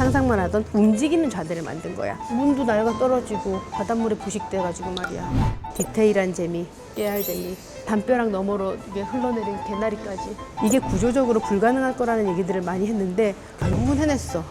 상상만 하던 움직이는 좌대를 만든 거야. 문도 낡아 떨어지고 바닷물에 부식돼가지고 말이야. 디테일한 재미, 깨알 재미, 담벼락 너머로 이게 흘러내린 개나리까지. 이게 구조적으로 불가능할 거라는 얘기들을 많이 했는데 결국은 해냈어.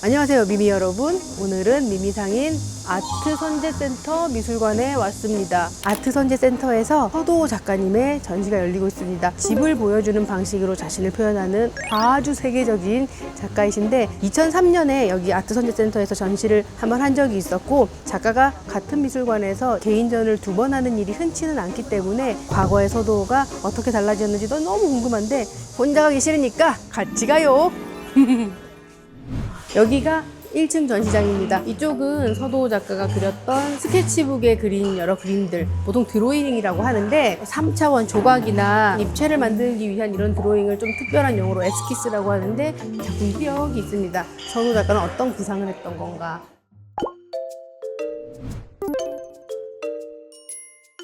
안녕하세요, 미미 여러분. 오늘은 미미상인 아트선재센터 미술관에 왔습니다. 아트선재센터에서 서도호 작가님의 전시가 열리고 있습니다. 집을 보여주는 방식으로 자신을 표현하는 아주 세계적인 작가이신데 2003년에 여기 아트선재센터에서 전시를 한번 한 적이 있었고, 작가가 같은 미술관에서 개인전을 2번 하는 일이 흔치는 않기 때문에 과거의 서도호가 어떻게 달라졌는지도 너무 궁금한데 혼자 가기 싫으니까 같이 가요. 여기가 1층 전시장입니다. 이쪽은 서도호 작가가 그렸던 스케치북에 그린 여러 그림들, 보통 드로잉이라고 하는데 3차원 조각이나 입체를 만들기 위한 이런 드로잉을 좀 특별한 용어로 에스키스라고 하는데 작품이 여기 있습니다. 서도호 작가는 어떤 구상을 했던 건가?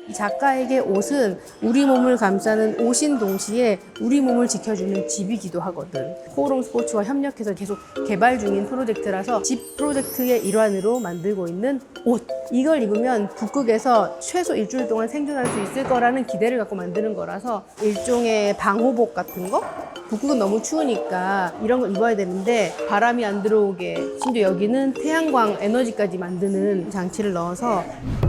이 작가에게 옷은 우리 몸을 감싸는 옷인 동시에 우리 몸을 지켜주는 집이기도 하거든. 코오롱 스포츠와 협력해서 계속 개발 중인 프로젝트라서 집 프로젝트의 일환으로 만들고 있는 옷. 이걸 입으면 북극에서 최소 일주일 동안 생존할 수 있을 거라는 기대를 갖고 만드는 거라서 일종의 방호복 같은 거? 북극은 너무 추우니까 이런 걸 입어야 되는데 바람이 안 들어오게, 심지어 여기는 태양광 에너지까지 만드는 장치를 넣어서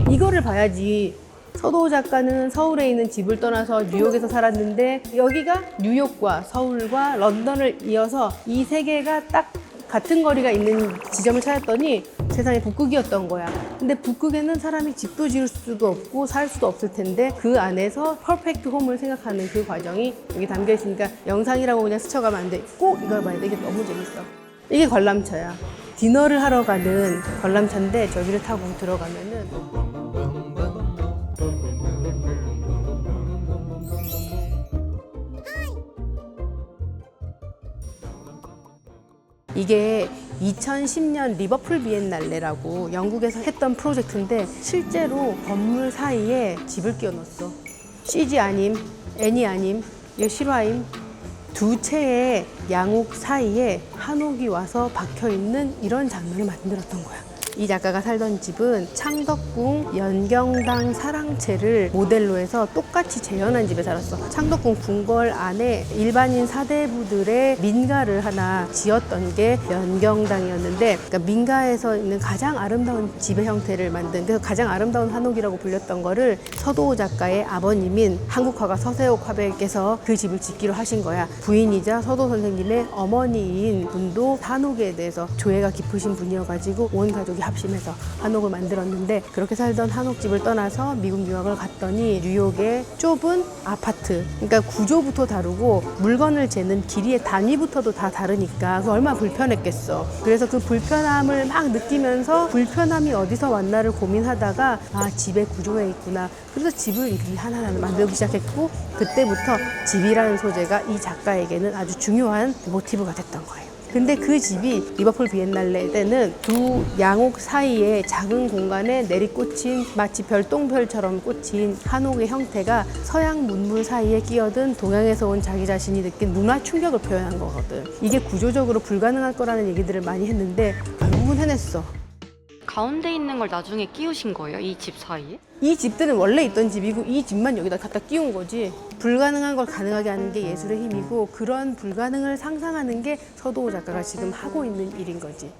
이거를 봐야지. 서도호 작가는 서울에 있는 집을 떠나서 뉴욕에서 살았는데 여기가 뉴욕과 서울과 런던을 이어서 이 세 개가 딱 같은 거리가 있는 지점을 찾았더니 세상에 북극이었던 거야. 근데 북극에는 사람이 집도 지을 수도 없고 살 수도 없을 텐데 그 안에서 퍼펙트 홈을 생각하는 그 과정이 여기 담겨 있으니까 영상이라고 그냥 스쳐가면 안 돼. 꼭 이걸 봐야 돼. 이게 너무 재밌어. 이게 관람차야. 디너를 하러 가는 관람차인데 저기를 타고 들어가면은 이게 2010년 리버풀 비엔날레라고 영국에서 했던 프로젝트인데 실제로 건물 사이에 집을 끼워 넣었어. CG 아님, 애니 아님, 이거 실화임. 두 채의 양옥 사이에 한옥이 와서 박혀 있는 이런 장면을 만들었던 거야. 이 작가가 살던 집은 창덕궁 연경당 사랑채를 모델로 해서 똑같이 재현한 집에 살았어. 창덕궁 궁궐 안에 일반인 사대부들의 민가를 하나 지었던 게 연경당이었는데, 그러니까 민가에서 있는 가장 아름다운 집의 형태를 만든, 그래서 가장 아름다운 한옥이라고 불렸던 거를 서도호 작가의 아버님인 한국화가 서세옥 화백께서 그 집을 짓기로 하신 거야. 부인이자 서도호 선생님의 어머니인 분도 한옥에 대해서 조예가 깊으신 분이어가지고 온 가족이 합심해서 한옥을 만들었는데, 그렇게 살던 한옥집을 떠나서 미국 유학을 갔더니 뉴욕의 좁은 아파트, 그러니까 구조부터 다르고 물건을 재는 길이의 단위부터도 다 다르니까 그 얼마나 불편했겠어. 그래서 그 불편함을 막 느끼면서 불편함이 어디서 왔나를 고민하다가 아, 집의 구조에 있구나. 그래서 집을 이렇게 하나하나 만들기 시작했고, 그때부터 집이라는 소재가 이 작가에게는 아주 중요한 모티브가 됐던 거예요. 근데 그 집이 리버풀 비엔날레 때는 두 양옥 사이에 작은 공간에 내리꽂힌 마치 별똥별처럼 꽂힌 한옥의 형태가 서양 문물 사이에 끼어든 동양에서 온 자기 자신이 느낀 문화 충격을 표현한 거거든. 이게 구조적으로 불가능할 거라는 얘기들을 많이 했는데 결국은 해냈어. 가운데 있는 걸 나중에 끼우신 거예요? 이 집 사이에? 이 집들은 원래 있던 집이고 이 집만 여기다 갖다 끼운 거지. 불가능한 걸 가능하게 하는 게 예술의 힘이고, 그런 불가능을 상상하는 게 서도호 작가가 지금 하고 있는 일인 거지.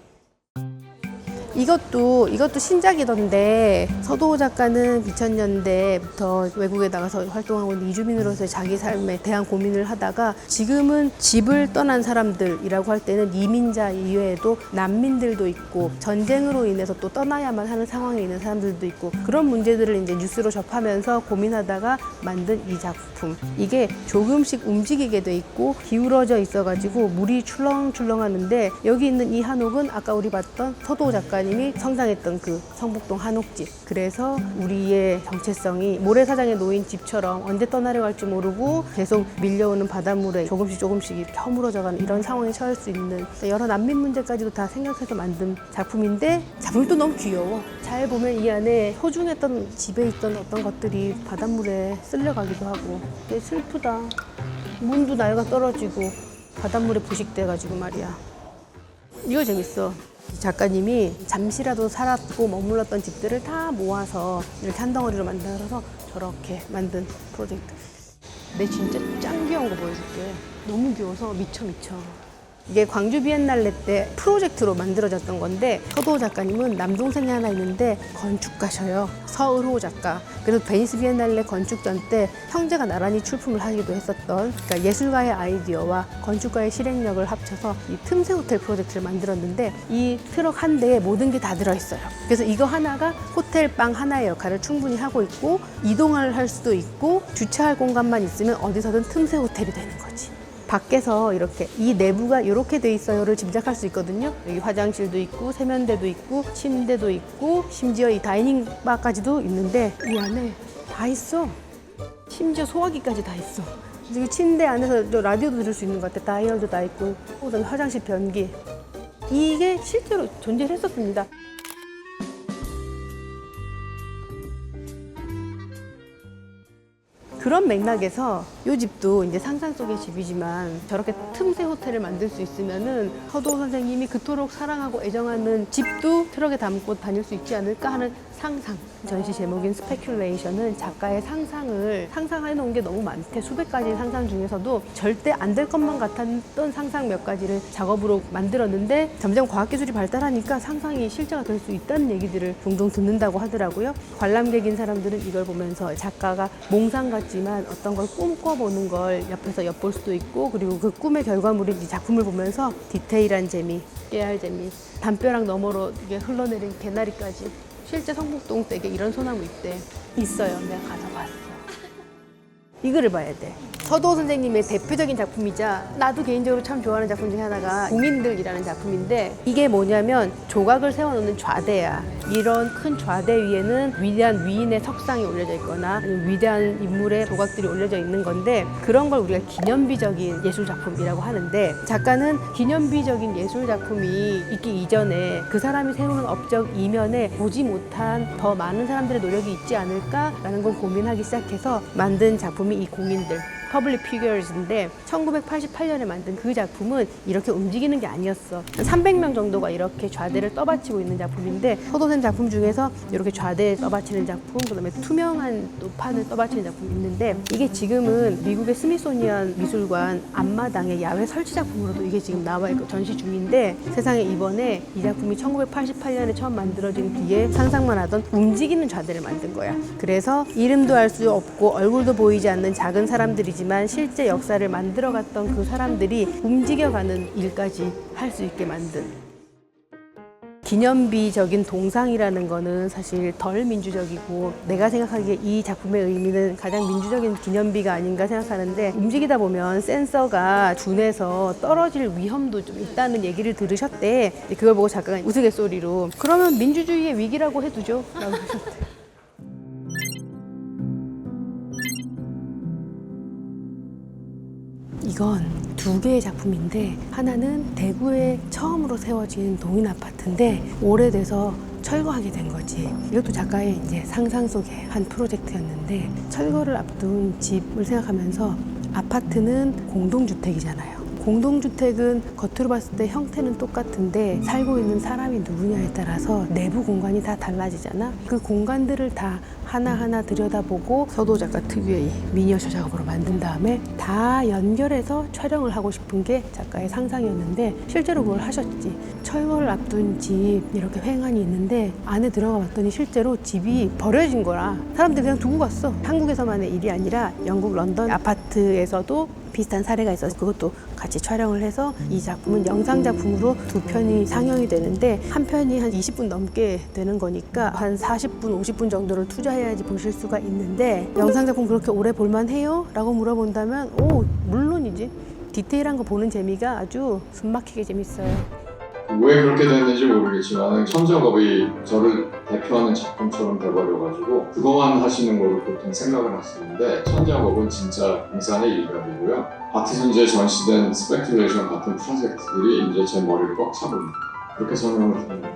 이것도 신작이던데, 서도호 작가는 2000년대부터 외국에 나가서 활동하고 있는 이주민으로서의 자기 삶에 대한 고민을 하다가 지금은 집을 떠난 사람들이라고 할 때는 이민자 이외에도 난민들도 있고 전쟁으로 인해서 또 떠나야만 하는 상황에 있는 사람들도 있고, 그런 문제들을 이제 뉴스로 접하면서 고민하다가 만든 이 작품. 이게 조금씩 움직이게 돼 있고 기울어져 있어가지고 물이 출렁출렁 하는데, 여기 있는 이 한옥은 아까 우리 봤던 서도호 작가님이 성장했던 그 성북동 한옥집. 그래서 우리의 정체성이 모래사장에 놓인 집처럼 언제 떠나려 갈지 모르고 계속 밀려오는 바닷물에 조금씩 이렇게 허물어져가는 이런 상황에 처할 수 있는 여러 난민 문제까지도 다 생각해서 만든 작품인데, 작품이 또 너무 귀여워. 잘 보면 이 안에 소중했던 집에 있던 어떤 것들이 바닷물에 쓸려가기도 하고. 되게 슬프다. 문도 낡아 떨어지고 바닷물에 부식돼가지고 말이야. 이거 재밌어. 이 작가님이 잠시라도 살았고 머물렀던 집들을 다 모아서 이렇게 한 덩어리로 만들어서 저렇게 만든 프로젝트. 내 진짜 짱 귀여운 거 보여줄게. 너무 귀여워서 미쳐. 이게 광주 비엔날레 때 프로젝트로 만들어졌던 건데 서도호 작가님은 남동생이 하나 있는데 건축가셔요. 서을호 작가. 그래서 베니스 비엔날레 건축전 때 형제가 나란히 출품을 하기도 했었던, 그러니까 예술가의 아이디어와 건축가의 실행력을 합쳐서 이 틈새 호텔 프로젝트를 만들었는데 이 트럭 한 대에 모든 게 다 들어있어요. 그래서 이거 하나가 호텔 방 하나의 역할을 충분히 하고 있고 이동을 할 수도 있고 주차할 공간만 있으면 어디서든 틈새 호텔이 되는 거지. 밖에서 이렇게 이 내부가 이렇게 돼 있어요를 짐작할 수 있거든요. 여기 화장실도 있고 세면대도 있고 침대도 있고 심지어 이 다이닝 바까지도 있는데 이 안에 다 있어. 심지어 소화기까지 다 있어. 그리고 침대 안에서 라디오도 들을 수 있는 것 같아. 다이얼도 다 있고 그다음에 화장실 변기. 이게 실제로 존재했었습니다. 그런 맥락에서 이 집도 이제 상상 속의 집이지만 저렇게 틈새 호텔을 만들 수 있으면은 서도호 선생님이 그토록 사랑하고 애정하는 집도 트럭에 담고 다닐 수 있지 않을까 하는 상상. 전시 제목인 스페큘레이션은 작가의 상상을 상상해 놓은 게 너무 많대. 수백 가지 상상 중에서도 절대 안 될 것만 같았던 상상 몇 가지를 작업으로 만들었는데 점점 과학기술이 발달하니까 상상이 실제가 될 수 있다는 얘기들을 종종 듣는다고 하더라고요. 관람객인 사람들은 이걸 보면서 작가가 몽상 같지만 어떤 걸 꿈꿔보는 걸 옆에서 엿볼 수도 있고 그리고 그 꿈의 결과물인 이 작품을 보면서 디테일한 재미, 깨알 재미, 담벼락 너머로 이게 흘러내린 개나리까지. 실제 성북동 댁에 이런 소나무 있어요. 내가 가져봤어. 이거를 봐야 돼. 서도호 선생님의 대표적인 작품이자 나도 개인적으로 참 좋아하는 작품 중에 하나가 공인들이라는 작품인데 이게 뭐냐면 조각을 세워놓는 좌대야. 이런 큰 좌대 위에는 위대한 위인의 석상이 올려져 있거나 아니면 위대한 인물의 조각들이 올려져 있는 건데 그런 걸 우리가 기념비적인 예술작품이라고 하는데 작가는 기념비적인 예술작품이 있기 이전에 그 사람이 세우는 업적 이면에 보지 못한 더 많은 사람들의 노력이 있지 않을까라는 걸 고민하기 시작해서 만든 작품이 이 공인들. 퍼블릭 피규어스인데 1988년에 만든 그 작품은 이렇게 움직이는 게 아니었어. 300명 정도가 이렇게 좌대를 떠받치고 있는 작품인데 서도선 작품 중에서 이렇게 좌대에 떠받치는 작품, 그다음에 투명한 또 판을 떠받치는 작품이 있는데 이게 지금은 미국의 스미소니언 미술관 앞마당의 야외 설치 작품으로도 이게 지금 나와 있고 전시 중인데 세상에 이번에 이 작품이 1988년에 처음 만들어진 뒤에 상상만 하던 움직이는 좌대를 만든 거야. 그래서 이름도 알 수 없고 얼굴도 보이지 않는 작은 사람들이지만 실제 역사를 만들어갔던 그 사람들이 움직여가는 일까지 할 수 있게 만든 기념비적인 동상이라는 거는 사실 덜 민주적이고 내가 생각하기에 이 작품의 의미는 가장 민주적인 기념비가 아닌가 생각하는데 움직이다 보면 센서가 둔해서 떨어질 위험도 좀 있다는 얘기를 들으셨대. 그걸 보고 작가가 우스갯소리로 그러면 민주주의의 위기라고 해두죠 라고 하셨대. 이건 두 개의 작품인데 하나는 대구에 처음으로 세워진 동인 아파트인데 오래돼서 철거하게 된 거지. 이것도 작가의 이제 상상 속의 한 프로젝트였는데 철거를 앞둔 집을 생각하면서 아파트는 공동주택이잖아요. 공동주택은 겉으로 봤을 때 형태는 똑같은데 살고 있는 사람이 누구냐에 따라서 내부 공간이 다 달라지잖아. 그 공간들을 다 하나하나 들여다보고 서도호 작가 특유의 미니어처 작업으로 만든 다음에 다 연결해서 촬영을 하고 싶은 게 작가의 상상이었는데 실제로 그걸 하셨지. 철거를 앞둔 집 이렇게 횡한이 있는데 안에 들어가 봤더니 실제로 집이 버려진 거라 사람들이 그냥 두고 갔어. 한국에서만의 일이 아니라 영국 런던 아파트에서도 비슷한 사례가 있어서 그것도 같이 촬영을 해서 이 작품은 영상 작품으로 두 편이 상영이 되는데 한 편이 한 20분 넘게 되는 거니까 한 40분, 50분 정도를 투자해야지 보실 수가 있는데 영상 작품 그렇게 오래 볼만해요? 라고 물어본다면 오, 물론이지. 디테일한 거 보는 재미가 아주 숨막히게 재밌어요. 왜 그렇게 됐는지 모르겠지만 천지작업이 저를 대표하는 작품처럼 돼버려가지고 그거만 하시는 걸로 보통 생각을 했었는데 천지작업은 진짜 인산의 일각이고요. 바티선지에 전시된 스페큘레이션 같은 프로젝트들이 이제 제 머리를 꽉 차고 있는 그렇게 설명을 드립니다.